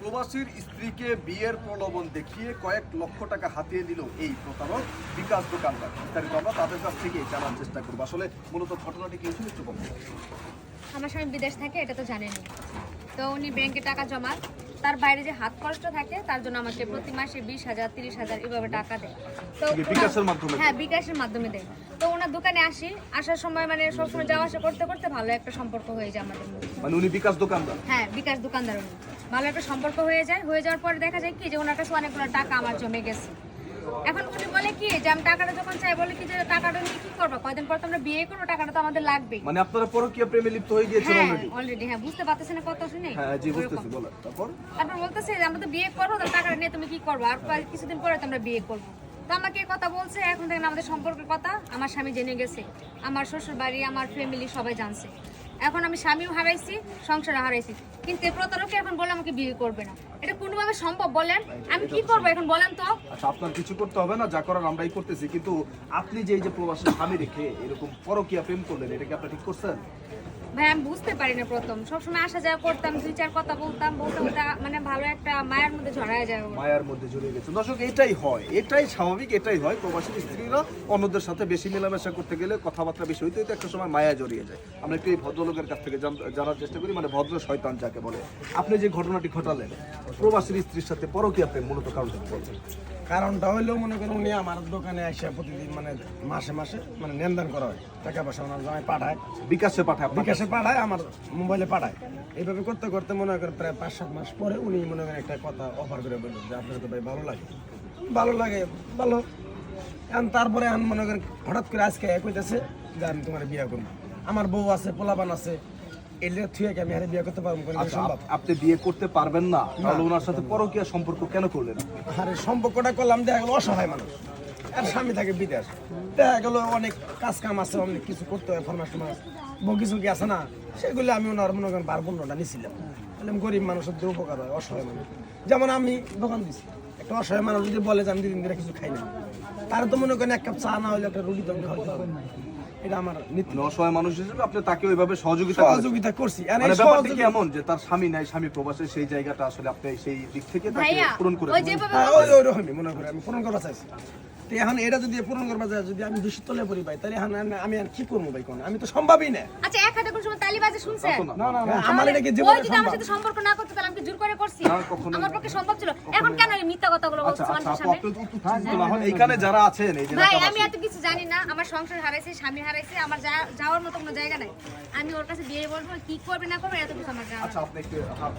প্রবাসীর স্ত্রীকে বিয়ের প্রলোভন দেখিয়ে কয়েক লক্ষ টাকা হাতিয়ে নিল এই প্রতারক বিকাশ দোকানদার। বিস্তারিত আমরা তাদের কাছ থেকে জানার চেষ্টা করবো। আসলে মূলত ঘটনাটি কি হয়েছিল একটু বলুন। আমার স্বামী বিদেশ থাকে, এটা তো জানেনি। তো উনি ব্যাংকে টাকা জমা, তার বাইরে যে হাত খরচটা থাকে তার জন্য আমাকে প্রতি মাসে 20,000 30,000 এভাবে টাকা দেয়। তো বিকাশের মাধ্যমে? হ্যাঁ, বিকাশের মাধ্যমে দেয়। তো ওনার দোকানে আসার সময় মানে সবসময় যাওয়া আসা করতে করতে ভালো একটা সম্পর্ক হয়ে যায় আমাদের মধ্যে। মানে উনি বিকাশ দোকানদার? হ্যাঁ, বিকাশ দোকানদার উনি। ভালো একটা সম্পর্ক হয়ে যাওয়ার পরে দেখা যায় কি যে ওনার কাছে অনেকগুলো টাকা আমার জমে গেছে। এখন উনি বলে কি যে আমি টাকাটা যখন চাই বলে কি যে টাকাটা নিয়ে কি করবো, কয়দিন পর তো আমরা বিয়ে করবো, টাকাটা তো আমাদের লাগবেই। মানে আপনারা পরকীয়া প্রেমে লিপ্ত হয়ে গিয়েছেন অলরেডি? হ্যাঁ, বুঝতে পারতেছেন না কথা শুনে? হ্যাঁ জি বুঝতেছি, বলেন। তারপর বলতেছে যে আমরা তো বিয়ে করবো, তাহলে টাকাটা নিয়ে তুমি কি করবো, আর কিছুদিন পরে তো আমরা বিয়ে করবো। তো আমাকে কথা বলছে, এখন থেকে আমাদের সম্পর্কের কথা আমার স্বামী জেনে গেছে, আমার শ্বশুর বাড়ি, আমার ফ্যামিলি সবাই জানছে। এখন আমি স্বামীও হারাইছি, সংসারও হারাইছি, কিন্তু এই প্রতারক এখন বলে আমাকে বিয়ে করবে না। এটা কোনোভাবে সম্ভব বলেন? আমি কি করবো এখন বলেন তো? আচ্ছা, আপনার কিছু করতে হবে না, যা করার আমরাই করতেছি। কিন্তু আপনি যে এই যে প্রবাসী স্বামী রেখে এরকম পরকীয়া প্রেম করলেন, এটা কি আপনি ঠিক করছেন? ভাই আমি বুঝতে পারি না, প্রথম সবসময় আসা যাওয়া করতাম, 2-4 কথা বলতে মানে ভালো একটা মায়ের মধ্যে জড়ায় যায়। মায়ার মধ্যে জড়িয়ে গেছে। দর্শক, এটাই হয়, এটাই স্বাভাবিক, এটাই হয়। প্রবাসী স্ত্রীরা অন্যদের সাথে বেশি মেলামেশা করতে গেলে কথাবার্তা বেশি হইতে হইতে একটা সময় মায়া জড়িয়ে যায়। আমরা একটু এই ভদ্রলোকের কাছ থেকে জানার চেষ্টা করি, মানে ভদ্র শয়তান যাকে বলে। আপনি যে ঘটনাটি ঘটালেন প্রবাসীর স্ত্রীর সাথে পরকীয়া প্রেম, মূলত কারণটা বলছেন? কারণটা হইলেও মনে করুন উনি আমার দোকানে এসে প্রতিদিন মানে মাসে মাসে মানে লেনদেন করা হয়, টাকা পয়সা ওনার জামাই পাঠায়, বিকাশে পাঠায়? বিকাশে পাঠায়, আমার মোবাইলে পাঠায়। এইভাবে করতে করতে মনে করেন প্রায় 5-7 মাস পরে উনি মনে করেন একটা কথা অফার করে বললেন যে আপনার তো ভাই ভালো লাগে ভালো। এখন তারপরে আমি মনে করেন হঠাৎ করে আজকে কইতেছে যে আমি তোমার বিয়ে করবো, আমার বউ আছে, পোলাপান আছে, এলে থুয়ে আমি হারে বিয়ে করতে পারবো? সম্ভব? আপনি বিয়ে করতে পারবেন না, তাহলে ওনার সাথে পরকীয়া সম্পর্ক কেন করলেন? আরে সম্পর্কটা করলাম, দেখা গেল অসহায় মানুষ, আর স্বামী থাকে বিদেশ, দেখা গেল অনেক কাজ কাম আছে, অনেক কিছু করতে হয়, ফরমাস টরমাস বগি চুকি আছে না, সেগুলো আমি ওনার মনে করেন 12-15টা নিছিলাম। বললাম গরিব মানুষের যে উপকার হয়, অসহায় মানুষ, যেমন আমি দোকান দিচ্ছি, একটা অসহায় মানুষ যদি বলে যে আমি 2 দিন ধরে কিছু খাই না, তার তো মনে করেন 1 কাপ চা না হলে একটা রুটি তো আমি খাওয়াতে হবে। এটা আমার নীতি। অসহায় মানুষ হিসেবে আপনি তাকে ওইভাবে সহযোগিতা করছি। মানে ব্যাপারটা কি এমন যে তার স্বামী নাই, স্বামী প্রবাসে, সেই জায়গাটা আসলে আপনি সেই দিক থেকে তাকে পূরণ করে ওইরকমই মনে করি আমি পূরণ করা চাইছি। তো এখন এটা যদি পূরণ করবা যায়, যদি আমি 200 তলে পড়ি ভাই, তাহলে এখন আমি আর কি করবো ভাই? কোন আমি তো সম্ভবই না। আচ্ছা, এক হাতে কোন সময় তালি বাজে শুনছেন? না আমার এটা কি ওই জীবনে যদি আমার সাথে সম্পর্ক না করতে, তাহলে আমি কি জোর করে করছি? আমার পক্ষে সম্ভব ছিল। এখন কেন এই মিথ্যা কথাগুলো বলছেন মানুষের সামনে? এইখানে যারা আছেন, এই যে ভাই আমি এত কিছু জানি না, আমার সংসার হারাইছে, স্বামী হারাইছে, আমার যাওয়ার মতো কোনো জায়গা নাই। আমি ওর কাছে বিয়ে বলবো, কি করবে না করবে এত কিছু আমার জানা। আচ্ছা, আপনি একটু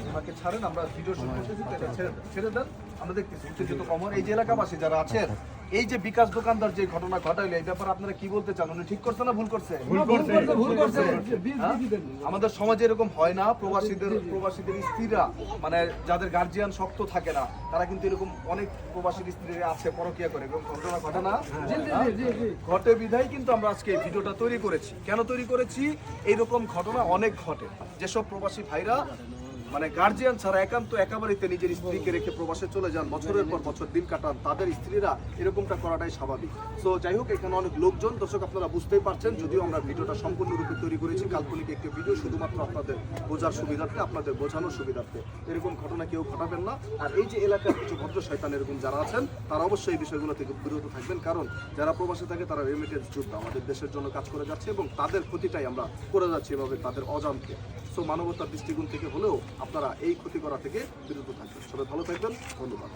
ওনাকে ছাড়েন, আমরা ভিডিও শুট করতেছি, ছেড়ে দেন, আমরা দেখতেছি উত্তেজিত কমর। এই যে এলাকাবাসী যারা আছেন, এই যে বিকাশ দোকানদার যে ঘটনা ঘটাইলো, এই ব্যাপারে আপনারা কি বলতে চান? উনি ঠিক করছে না ভুল করছে? ভুল করছে। আমাদের সমাজে এরকম হয় না, প্রবাসীদের স্ত্রীরা, মানে যাদের গার্জিয়ান শক্ত থাকে না, তারা কিন্তু এরকম অনেক প্রবাসীর স্ত্রীরা আছে পরকীয়া করে, এবং ঘটনা ঘটে না ঘটে বিধায় কিন্তু আমরা আজকে এই ভিডিওটা তৈরি করেছি। কেন তৈরি করেছি? এইরকম ঘটনা অনেক ঘটে, যেসব প্রবাসী ভাইরা মানে গার্জিয়ান ছাড়া একাবারিতে নিজের স্ত্রীকে রেখে প্রবাসে চলে যান, বছরের পর বছর দিন কাটান, তাদের স্ত্রীরা এরকমটা করাটাই স্বাভাবিক। সো যাই হোক, এখানে অনেক লোকজন, দর্শক আপনারা বুঝতেই পারছেন, যদিও আমরা ভিডিওটা সম্পূর্ণরূপে তৈরি করেছি, কাল্পনিক একটি ভিডিও, শুধুমাত্র আপনাদের বোঝার সুবিধার্থে, আপনাদের বোঝানোর সুবিধার্থে। এরকম ঘটনা কেউ ঘটাবেন না। আর এই যে এলাকার কিছু ভদ্র শয়তান এরকম যারা আছেন, তারা অবশ্যই এই বিষয়গুলো থেকে বিরত থাকবেন, কারণ যারা প্রবাসে থাকে তারা রেমিটেন্স যোদ্ধা, আমাদের দেশের জন্য কাজ করে যাচ্ছে, এবং তাদের ক্ষতিটাই আমরা করে যাচ্ছি এভাবে তাদের অজান্তে। সো মানবতার দৃষ্টিকোণ থেকে হলেও আপনারা এই ক্ষতি করা থেকে বিরত থাকবেন। সবাই ভালো থাকবেন, ধন্যবাদ।